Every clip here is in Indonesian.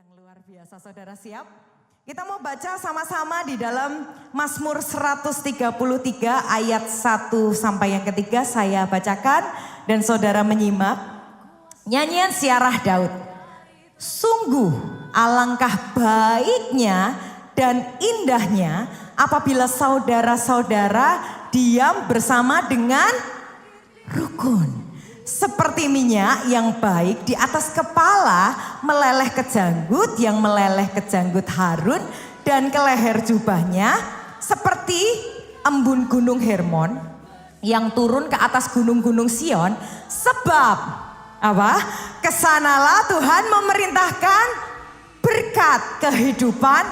Yang luar biasa, saudara siap? Kita mau baca sama-sama di dalam Mazmur 133 ayat 1 sampai yang ketiga saya bacakan dan saudara menyimak. Nyanyian Siarah Daud. Sungguh alangkah baiknya dan indahnya apabila saudara-saudara diam bersama dengan rukun. Seperti minyak yang baik di atas kepala meleleh ke janggut, yang meleleh ke janggut Harun dan ke leher jubahnya, seperti embun gunung Hermon yang turun ke atas gunung-gunung Sion. Sebab apa? Kesanalah Tuhan memerintahkan berkat kehidupan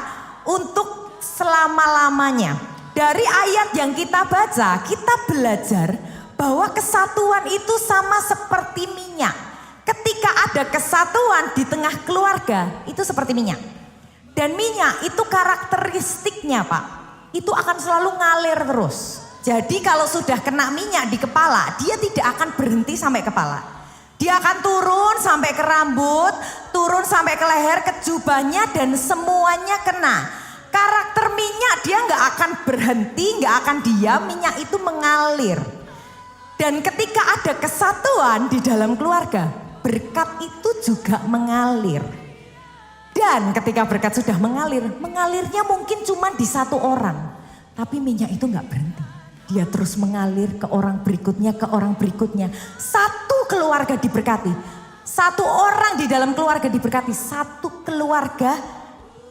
untuk selama-lamanya. Dari ayat yang kita baca, kita belajar bahwa kesatuan itu sama seperti minyak. Ketika ada kesatuan di tengah keluarga, itu seperti minyak. Dan minyak itu karakteristiknya Pak, itu akan selalu ngalir terus. Jadi kalau sudah kena minyak di kepala, dia tidak akan berhenti sampai kepala. Dia akan turun sampai ke rambut, turun sampai ke leher, ke jubahnya dan semuanya kena. Karakter minyak dia nggak akan berhenti, nggak akan diam, minyak itu mengalir. Dan ketika ada kesatuan di dalam keluarga, berkat itu juga mengalir. Dan ketika berkat sudah mengalir, mengalirnya mungkin cuma di satu orang. Tapi minyak itu gak berhenti. Dia terus mengalir ke orang berikutnya, ke orang berikutnya. Satu keluarga diberkati. Satu orang di dalam keluarga diberkati. Satu keluarga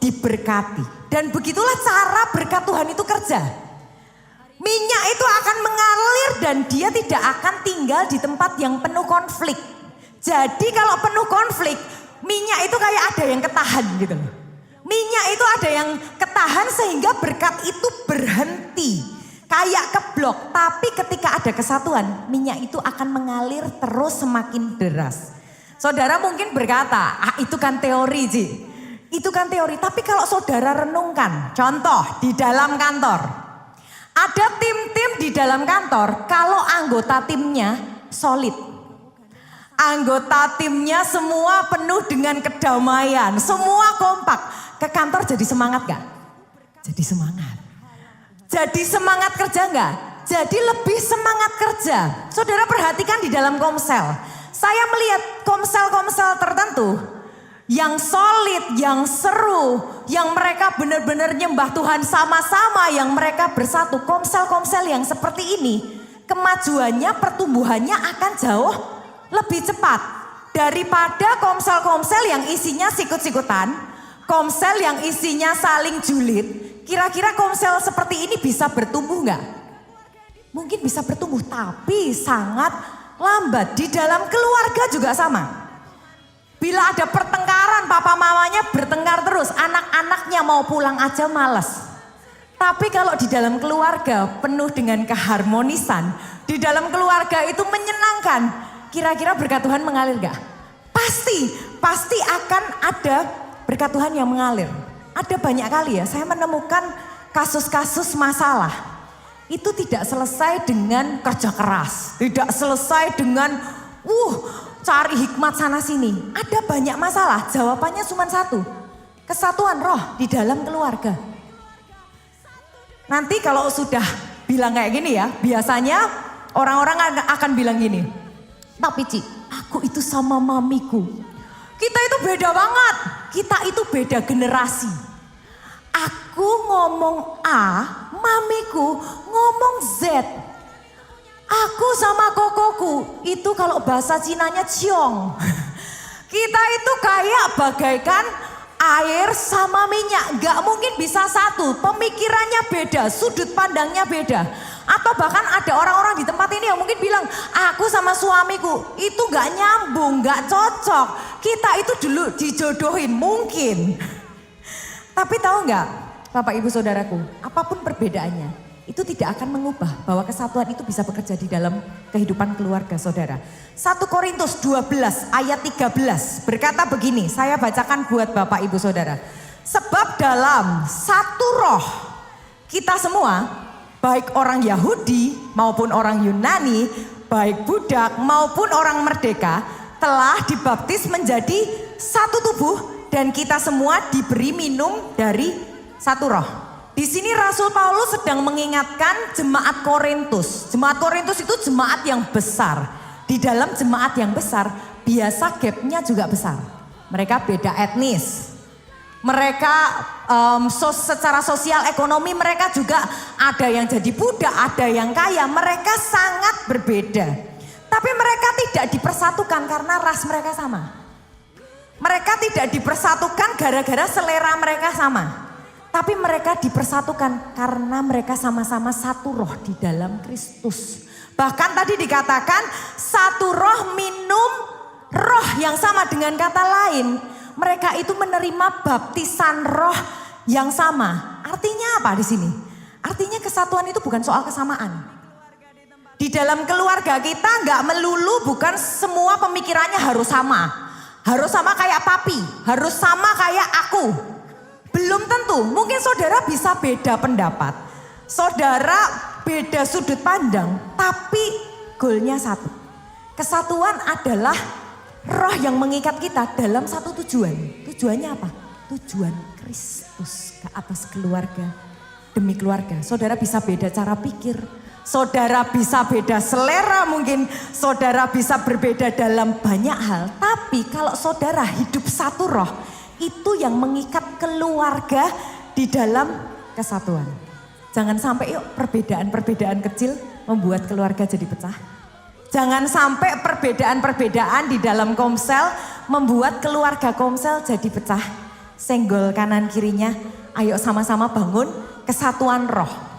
diberkati. Dan begitulah cara berkat Tuhan itu kerja. Minyak itu akan mengalir dan dia tidak akan tinggal di tempat yang penuh konflik. Jadi kalau penuh konflik, minyak itu kayak ada yang ketahan gitu loh. Minyak itu ada yang ketahan sehingga berkat itu berhenti. Kayak keblok, tapi ketika ada kesatuan, minyak itu akan mengalir terus semakin deras. Saudara mungkin berkata, itu kan teori Ji. Itu kan teori, tapi kalau saudara renungkan, contoh di dalam kantor. Ada tim-tim di dalam kantor, kalau anggota timnya solid. Anggota timnya semua penuh dengan kedamaian, semua kompak. Ke kantor jadi semangat gak? Jadi semangat. Jadi semangat kerja gak? Jadi lebih semangat kerja. Saudara perhatikan di dalam komsel. Saya melihat komsel-komsel tertentu yang solid, yang seru, yang mereka benar-benar nyembah Tuhan sama-sama, yang mereka bersatu. Komsel-komsel yang seperti ini, kemajuannya, pertumbuhannya akan jauh lebih cepat daripada komsel-komsel yang isinya sikut-sikutan, komsel yang isinya saling julid. Kira-kira komsel seperti ini bisa bertumbuh nggak? Mungkin bisa bertumbuh, tapi sangat lambat. Di dalam keluarga juga sama. Bila ada pertengkaran, papa mamanya bertengkar terus, anak-anaknya mau pulang aja malas. Tapi kalau di dalam keluarga penuh dengan keharmonisan, di dalam keluarga itu menyenangkan, kira-kira berkat Tuhan mengalir gak? Pasti akan ada berkat Tuhan yang mengalir. Ada banyak kali ya, saya menemukan kasus-kasus masalah. Itu tidak selesai dengan kerja keras, tidak selesai dengan cari hikmat sana sini. Ada banyak masalah, jawabannya cuma satu. Kesatuan roh di dalam keluarga. Nanti kalau sudah bilang kayak gini ya, biasanya orang-orang akan bilang gini. Tapi Ci, aku itu sama mamiku. Kita itu beda banget, kita itu beda generasi. Aku ngomong A, mamiku ngomong Z. Aku sama kokoku, itu kalau bahasa Cinanya ciong. Kita itu kayak bagaikan air sama minyak, gak mungkin bisa satu. Pemikirannya beda, sudut pandangnya beda. Atau bahkan ada orang-orang di tempat ini yang mungkin bilang, aku sama suamiku itu gak nyambung, gak cocok. Kita itu dulu dijodohin mungkin. Tapi tahu gak Bapak Ibu Saudaraku, apapun perbedaannya, itu tidak akan mengubah bahwa kesatuan itu bisa bekerja di dalam kehidupan keluarga saudara. 1 Korintus 12 ayat 13 berkata begini, saya bacakan buat Bapak Ibu Saudara. Sebab dalam satu roh kita semua, baik orang Yahudi maupun orang Yunani, baik budak maupun orang merdeka, telah dibaptis menjadi satu tubuh dan kita semua diberi minum dari satu roh. Di sini Rasul Paulus sedang mengingatkan jemaat Korintus. Jemaat Korintus itu jemaat yang besar. Di dalam jemaat yang besar, biasa gapnya juga besar. Mereka beda etnis. Mereka secara sosial ekonomi mereka juga ada yang jadi budak, ada yang kaya. Mereka sangat berbeda. Tapi mereka tidak dipersatukan karena ras mereka sama. Mereka tidak dipersatukan gara-gara selera mereka sama. Tapi mereka dipersatukan karena mereka sama-sama satu roh di dalam Kristus. Bahkan tadi dikatakan satu roh minum roh yang sama, dengan kata lain. Mereka itu menerima baptisan roh yang sama. Artinya apa di sini? Artinya kesatuan itu bukan soal kesamaan. Di dalam keluarga kita nggak melulu, bukan semua pemikirannya harus sama. Harus sama kayak papi, harus sama kayak aku. Belum tentu, mungkin saudara bisa beda pendapat. Saudara beda sudut pandang, tapi goalnya satu. Kesatuan adalah roh yang mengikat kita dalam satu tujuan. Tujuannya apa? Tujuan Kristus ke atas keluarga, demi keluarga. Saudara bisa beda cara pikir. Saudara bisa beda selera mungkin, saudara bisa berbeda dalam banyak hal. Tapi kalau saudara hidup satu roh, itu yang mengikat keluarga di dalam kesatuan. Jangan sampai yuk perbedaan-perbedaan kecil membuat keluarga jadi pecah. Jangan sampai perbedaan-perbedaan di dalam komsel membuat keluarga komsel jadi pecah. Senggol kanan kirinya, ayo sama-sama bangun kesatuan roh.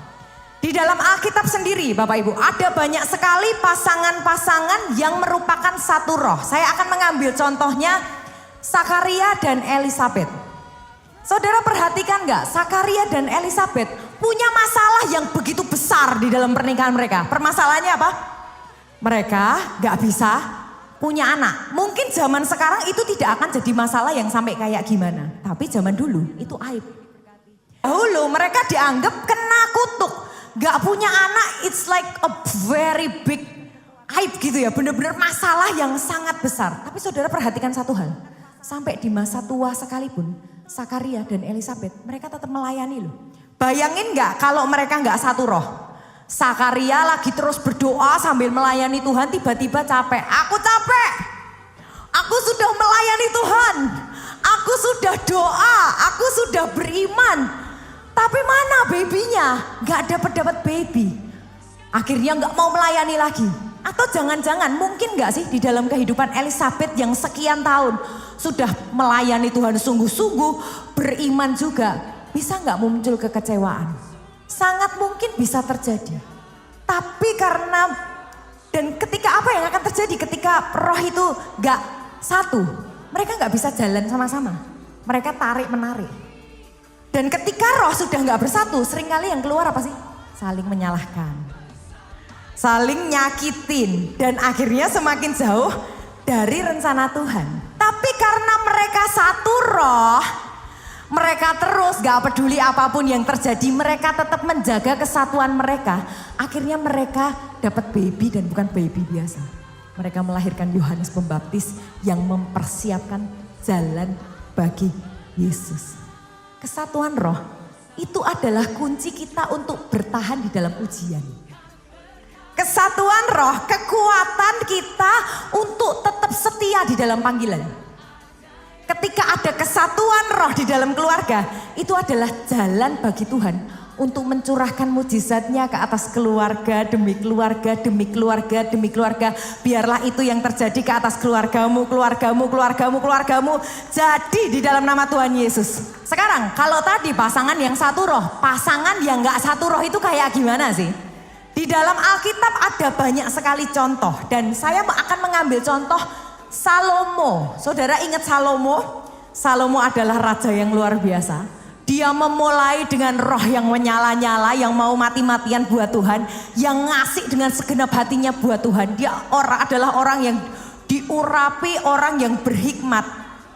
Di dalam Alkitab sendiri Bapak Ibu, ada banyak sekali pasangan-pasangan yang merupakan satu roh. Saya akan mengambil contohnya Sakaria dan Elisabet. Saudara perhatikan gak, Sakaria dan Elisabet punya masalah yang begitu besar di dalam pernikahan mereka. Permasalahannya apa? Mereka gak bisa punya anak. Mungkin zaman sekarang itu tidak akan jadi masalah yang sampai kayak gimana. Tapi zaman dulu itu aib. Dahulu mereka dianggap kena kutuk. Gak punya anak, it's like a very big aib gitu ya. Benar-benar masalah yang sangat besar. Tapi saudara perhatikan satu hal. Sampai di masa tua sekalipun, Sakaria dan Elisabet, mereka tetap melayani loh. Bayangin gak kalau mereka gak satu roh. Sakaria lagi terus berdoa sambil melayani Tuhan, tiba-tiba capek. Aku capek. Aku sudah melayani Tuhan. Aku sudah doa, aku sudah beriman. Tapi mana babynya? Gak dapat baby. Akhirnya gak mau melayani lagi. Atau jangan-jangan mungkin gak sih di dalam kehidupan Elisabet yang sekian tahun sudah melayani Tuhan sungguh-sungguh, beriman juga. Bisa gak muncul kekecewaan? Sangat mungkin bisa terjadi. Tapi karena, dan ketika apa yang akan terjadi ketika roh itu gak satu? Mereka gak bisa jalan sama-sama. Mereka tarik-menarik. Dan ketika roh sudah gak bersatu, seringkali yang keluar apa sih? Saling menyalahkan. Saling nyakitin. Dan akhirnya semakin jauh dari rencana Tuhan. Tapi karena mereka satu roh, mereka terus gak peduli apapun yang terjadi, mereka tetap menjaga kesatuan mereka. Akhirnya mereka dapat baby dan bukan baby biasa. Mereka melahirkan Yohanes Pembaptis yang mempersiapkan jalan bagi Yesus. Kesatuan roh itu adalah kunci kita untuk bertahan di dalam ujian. Kesatuan roh, kekuatan kita untuk tetap setia di dalam panggilan. Ketika ada kesatuan roh di dalam keluarga, itu adalah jalan bagi Tuhan untuk mencurahkan mujizatnya ke atas keluarga demi keluarga, demi keluarga, demi keluarga. Biarlah itu yang terjadi ke atas keluargamu, keluargamu, keluargamu, keluargamu. Jadi di dalam nama Tuhan Yesus. Sekarang kalau tadi pasangan yang satu roh, pasangan yang gak satu roh itu kayak gimana sih? Di dalam Alkitab ada banyak sekali contoh. Dan saya akan mengambil contoh Salomo. Saudara ingat Salomo? Salomo adalah raja yang luar biasa. Dia memulai dengan roh yang menyala-nyala, yang mau mati-matian buat Tuhan, yang ngasih dengan segenap hatinya buat Tuhan. Dia adalah orang yang diurapi, orang yang berhikmat.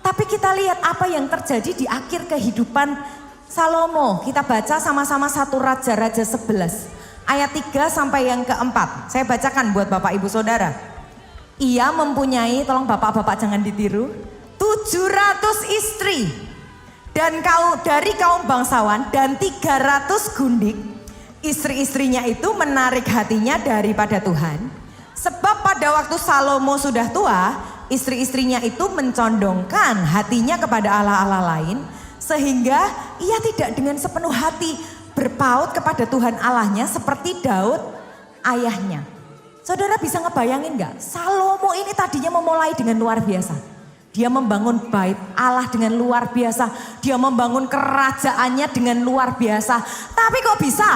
Tapi kita lihat apa yang terjadi di akhir kehidupan Salomo. Kita baca sama-sama 1 Raja-Raja 11 ayat 3 sampai yang keempat. Saya bacakan buat Bapak Ibu Saudara. Ia mempunyai, tolong bapak-bapak jangan ditiru, istri dan dari kaum bangsawan dan 300 gundik. Istri-istrinya itu menarik hatinya daripada Tuhan. Sebab pada waktu Salomo sudah tua, istri-istrinya itu mencondongkan hatinya kepada allah-allah lain. Sehingga ia tidak dengan sepenuh hati berpaut kepada Tuhan Allahnya seperti Daud ayahnya. Saudara bisa ngebayangin gak? Salomo ini tadinya memulai dengan luar biasa. Dia membangun bait Allah dengan luar biasa. Dia membangun kerajaannya dengan luar biasa. Tapi kok bisa?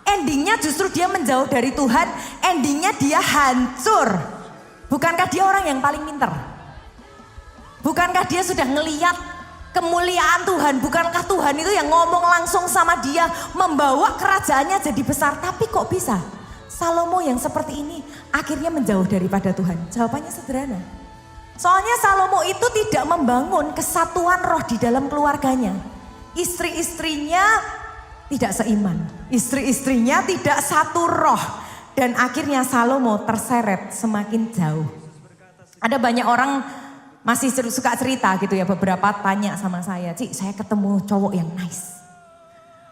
Endingnya justru dia menjauh dari Tuhan. Endingnya dia hancur. Bukankah dia orang yang paling pintar? Bukankah dia sudah ngeliat kemuliaan Tuhan? Bukankah Tuhan itu yang ngomong langsung sama dia, membawa kerajaannya jadi besar? Tapi kok bisa Salomo yang seperti ini akhirnya menjauh daripada Tuhan? Jawabannya sederhana. Soalnya Salomo itu tidak membangun kesatuan roh di dalam keluarganya. Istri-istrinya tidak seiman. Istri-istrinya tidak satu roh. Dan akhirnya Salomo terseret semakin jauh. Ada banyak orang masih suka cerita gitu ya, beberapa tanya sama saya, Cik, saya ketemu cowok yang nice.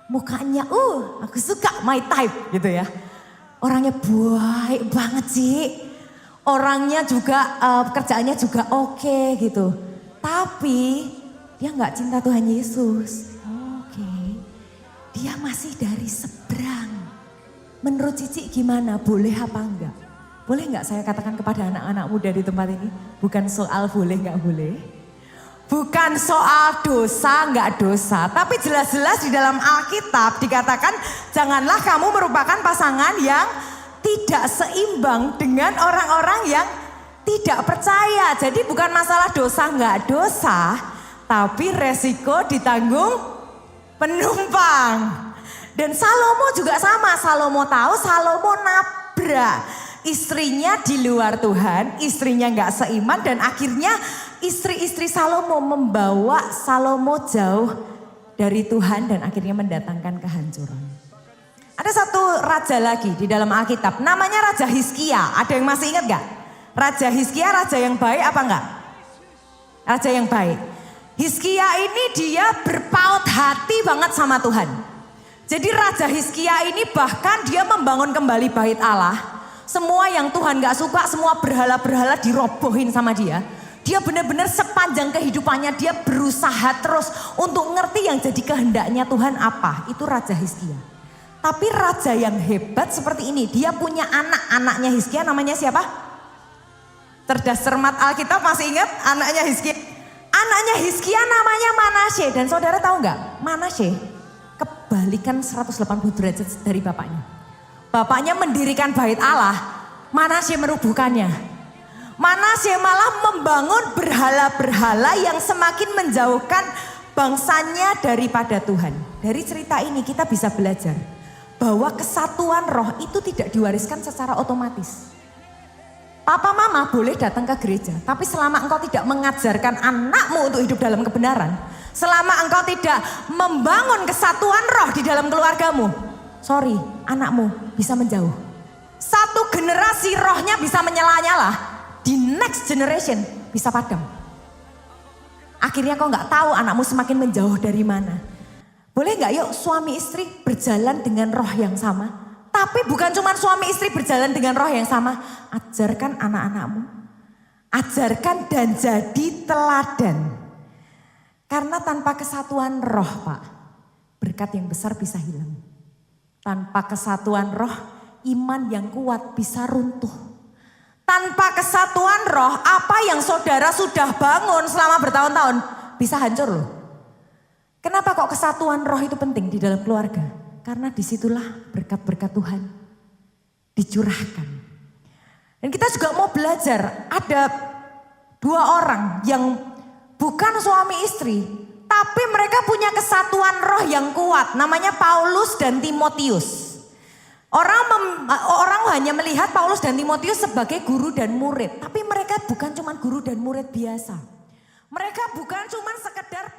Mukanya, aku suka, my type gitu ya. Orangnya baik banget Cik. Orangnya juga, kerjaannya juga oke gitu. Tapi dia gak cinta Tuhan Yesus. Oke. Dia masih dari seberang. Menurut Cici gimana, boleh apa enggak? Boleh nggak saya katakan kepada anak-anak muda di tempat ini? Bukan soal boleh nggak boleh. Bukan soal dosa nggak dosa. Tapi jelas-jelas di dalam Alkitab dikatakan janganlah kamu merupakan pasangan yang tidak seimbang dengan orang-orang yang tidak percaya. Jadi bukan masalah dosa nggak dosa. Tapi resiko ditanggung penumpang. Dan Salomo juga sama. Salomo tahu, Salomo nabrak. Istrinya di luar Tuhan, istrinya gak seiman dan akhirnya istri-istri Salomo membawa Salomo jauh dari Tuhan dan akhirnya mendatangkan kehancuran. Ada satu raja lagi di dalam Alkitab, namanya Raja Hizkia. Ada yang masih ingat gak? Raja Hizkia raja yang baik apa enggak? Raja yang baik. Hizkia ini dia berpaut hati banget sama Tuhan. Jadi Raja Hizkia ini bahkan dia membangun kembali bait Allah. Semua yang Tuhan gak suka, semua berhala-berhala dirobohin sama dia. Dia benar-benar sepanjang kehidupannya dia berusaha terus untuk ngerti yang jadi kehendaknya Tuhan apa. Itu Raja Hizkia. Tapi raja yang hebat seperti ini, dia punya anak-anaknya Hizkia namanya siapa? Cerdas cermat Alkitab masih ingat anaknya Hizkia? Anaknya Hizkia namanya Manasye. Dan saudara tahu gak? Manasye kebalikan 180 derajat dari bapaknya. Bapaknya mendirikan bait Allah, Manasye merubuhkannya. Manasye malah membangun berhala-berhala yang semakin menjauhkan bangsanya daripada Tuhan. Dari cerita ini kita bisa belajar bahwa kesatuan roh itu tidak diwariskan secara otomatis. Papa mama boleh datang ke gereja, tapi selama engkau tidak mengajarkan anakmu untuk hidup dalam kebenaran, selama engkau tidak membangun kesatuan roh di dalam keluargamu, sorry, anakmu bisa menjauh. Satu generasi rohnya bisa menyala-nyala, di next generation bisa padam. Akhirnya kau nggak tahu anakmu semakin menjauh dari mana. Boleh nggak yuk suami istri berjalan dengan roh yang sama? Tapi bukan cuma suami istri berjalan dengan roh yang sama. Ajarkan anak-anakmu. Ajarkan dan jadi teladan. Karena tanpa kesatuan roh Pak, berkat yang besar bisa hilang. Tanpa kesatuan roh, iman yang kuat bisa runtuh. Tanpa kesatuan roh, apa yang saudara sudah bangun selama bertahun-tahun bisa hancur loh. Kenapa kok kesatuan roh itu penting di dalam keluarga? Karena disitulah berkat-berkat Tuhan dicurahkan. Dan kita juga mau belajar, ada dua orang yang bukan suami istri, tapi mereka punya kesatuan roh yang kuat, namanya Paulus dan Timotius. Orang hanya melihat Paulus dan Timotius sebagai guru dan murid, tapi mereka bukan cuma guru dan murid biasa. Mereka bukan cuma sekedar